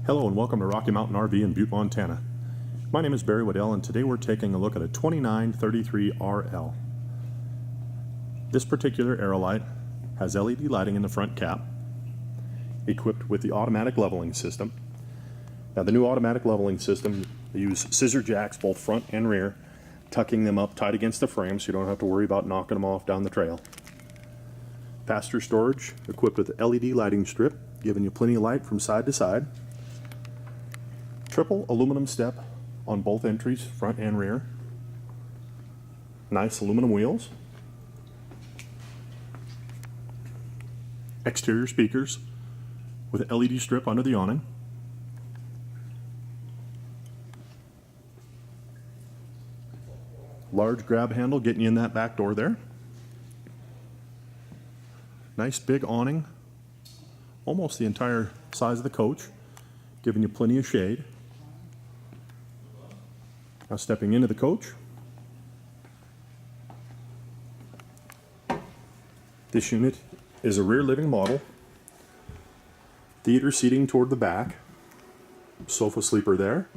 Hello and welcome to Rocky Mountain RV in Butte, Montana. My name is Barry Waddell and today we're taking a look at a 2933 RL. This particular Aerolite has LED lighting in the front cap, equipped with the automatic leveling system. Now the new automatic leveling system, they use scissor jacks both front and rear, tucking them up tight against the frame so you don't have to worry about knocking them off down the trail. Faster storage, equipped with LED lighting strip, giving you plenty of light from side to side. Triple aluminum step on both entries, front and rear. Nice aluminum wheels. Exterior speakers with an LED strip under the awning. Large grab handle getting you in that back door there. Nice big awning, almost the entire size of the coach, giving you plenty of shade. Now stepping into the coach. This unit is a rear living model. Theater seating toward the back. Sofa sleeper there.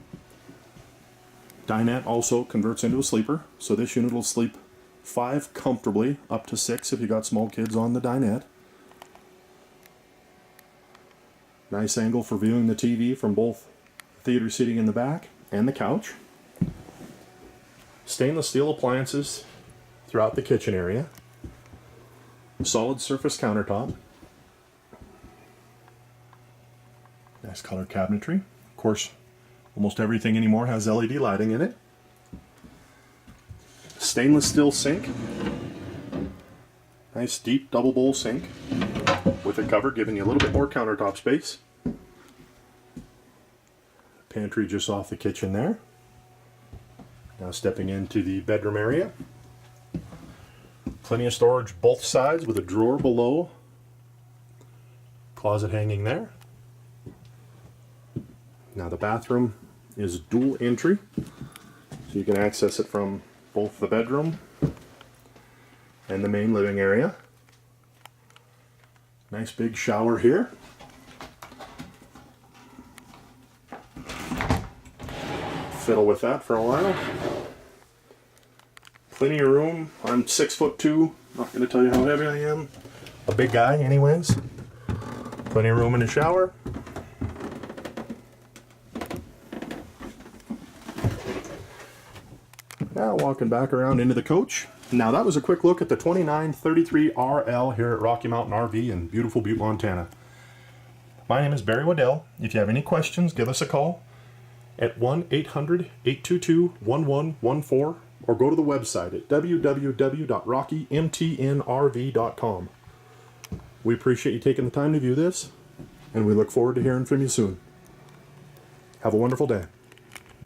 Dinette also converts into a sleeper, so this unit will sleep 5 comfortably, up to 6 if you got small kids on the dinette. Nice angle for viewing the TV from both theater seating in the back and the couch. Stainless steel appliances throughout the kitchen area. Solid surface countertop. Nice colored cabinetry. Of course, almost everything anymore has LED lighting in it. Stainless steel sink. Nice deep double bowl sink with a cover giving you a little bit more countertop space. Pantry just off the kitchen there. Now stepping into the bedroom area. Plenty of storage both sides with a drawer below. Closet hanging there. Now the bathroom is dual entry, so you can access it from both the bedroom and the main living area. Nice big shower here. Fiddle with that for a while. Plenty of room. I'm 6'2". Not going to tell you how heavy I am. A big guy anyways. Plenty of room in the shower. Now walking back around into the coach. Now that was a quick look at the 2933 RL here at Rocky Mountain RV in beautiful Butte, Montana. My name is Barry Waddell. If you have any questions, give us a call at 1-800-822-1114 or go to the website at www.rockymtnrv.com. We appreciate you taking the time to view this, and we look forward to hearing from you soon. Have a wonderful day.